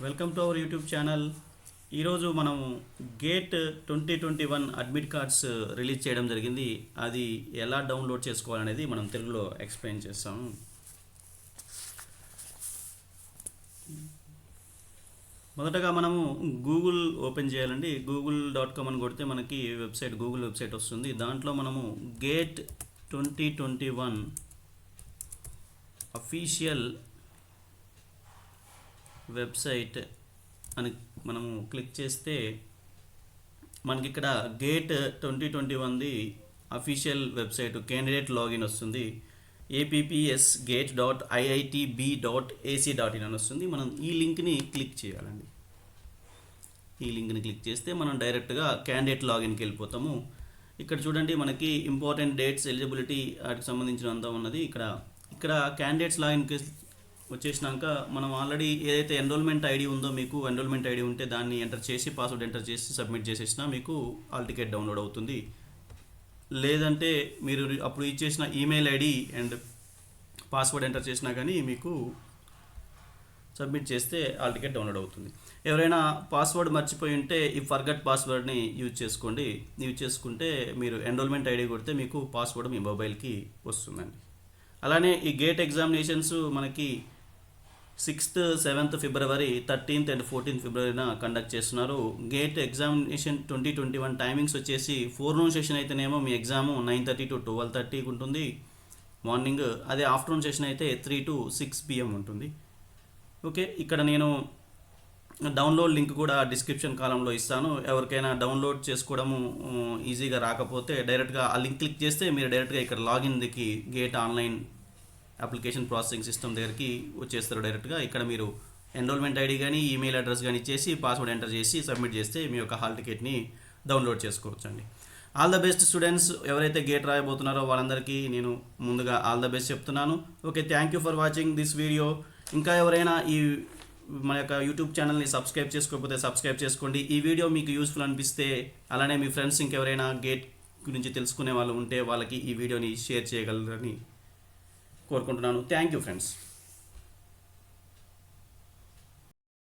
Welcome to our YouTube channel. ఈరోజు మనము gate 2021 admit cards release చేయడం జరిగింది. అది ఎలా డౌన్లోడ్ చేసుకోవాలనేది మనం తెలుగులో ఎక్స్ప్లెయిన్ చేస్తాము. మొదటగా మనము గూగుల్ ఓపెన్ చేయాలండి. google.com అని కొడితే మనకి గూగుల్ వెబ్సైట్ వస్తుంది. దాంట్లో మనము గేట్ 2021 అఫీషియల్ వెబ్సైట్ అని మనము క్లిక్ చేస్తే మనకి ఇక్కడ గేట్ 2021ది అఫీషియల్ వెబ్సైట్ క్యాండిడేట్ లాగిన్ వస్తుంది. apps.gate.iitb.ac.in అని వస్తుంది. మనం ఈ లింక్ని క్లిక్ చేయాలండి. ఈ లింక్ని క్లిక్ చేస్తే మనం డైరెక్ట్గా క్యాండిడేట్ లాగిన్కి వెళ్ళిపోతాము. ఇక్కడ చూడండి, మనకి ఇంపార్టెంట్ డేట్స్, ఎలిజిబిలిటీ వాటికి సంబంధించినంత ఉన్నది. ఇక్కడ క్యాండిడేట్స్ లాగిన్కి వచ్చేసినాక మనం ఆల్రెడీ ఏదైతే ఎన్రోల్మెంట్ ఐడి ఉందో, మీకు ఎన్రోల్మెంట్ ఐడి ఉంటే దాన్ని ఎంటర్ చేసి పాస్వర్డ్ ఎంటర్ చేసి సబ్మిట్ చేసేసినా మీకు హాల్ టికెట్ డౌన్లోడ్ అవుతుంది. లేదంటే మీరు అప్పుడు ఇచ్చేసిన email ID and password enter చేసినా కానీ మీకు సబ్మిట్ చేస్తే హాల్ టికెట్ డౌన్లోడ్ అవుతుంది. ఎవరైనా పాస్వర్డ్ మర్చిపోయి ఉంటే ఈ ఫర్గట్ పాస్వర్డ్ని యూజ్ చేసుకోండి. యూజ్ చేసుకుంటే మీరు ఎన్రోల్మెంట్ ఐడి కొడితే మీకు పాస్వర్డ్ మీ మొబైల్కి వస్తుందండి. అలానే ఈ గేట్ ఎగ్జామినేషన్స్ మనకి 6th, 7th February, 13th and 14th ఫిబ్రవరిన కండక్ట్ చేస్తున్నారు. గేట్ ఎగ్జామినేషన్ 2021 టైమింగ్స్ వచ్చేసి ఫోర్నూన్ సెషన్ అయితేనేమో మీ ఎగ్జామ్ 9:30 to 12:30 ఉంటుంది మార్నింగ్. అదే ఆఫ్టర్నూన్ సెషన్ అయితే 3 to 6 PM ఉంటుంది. ఓకే, ఇక్కడ నేను డౌన్లోడ్ లింక్ కూడా డిస్క్రిప్షన్ కాలంలో ఇస్తాను. ఎవరికైనా డౌన్లోడ్ చేసుకోవడము ఈజీగా రాకపోతే డైరెక్ట్గా ఆ లింక్ క్లిక్ చేస్తే మీరు డైరెక్ట్గా ఇక్కడ లాగిన్కి GATE online application processing system దగ్గరికి వచ్చేస్తారు. డైరెక్ట్గా ఇక్కడ మీరు ఎన్రోల్మెంట్ ఐడి కానీ ఈమెయిల్ అడ్రస్ కానీ ఇచ్చేసి పాస్వర్డ్ ఎంటర్ చేసి సబ్మిట్ చేస్తే మీ యొక్క హాల్ టికెట్ని డౌన్లోడ్ చేసుకోవచ్చండి. All the best students. ఎవరైతే గేట్ రాయబోతున్నారో వాళ్ళందరికీ నేను ముందుగా ఆల్ ద బెస్ట్ చెప్తున్నాను. Okay, thank you for watching this video. ఇంకా ఎవరైనా ఈ మన యొక్క యూట్యూబ్ ఛానల్ని సబ్స్క్రైబ్ చేసుకోకపోతే సబ్స్క్రైబ్ చేసుకోండి. ఈ వీడియో మీకు యూస్ఫుల్ అనిపిస్తే, అలానే మీ ఫ్రెండ్స్ ఇంకెవరైనా గేట్ గురించి తెలుసుకునే వాళ్ళు ఉంటే వాళ్ళకి ఈ వీడియోని షేర్ చేయగలరని కోరుకుంటున్నాను. Thank you friends.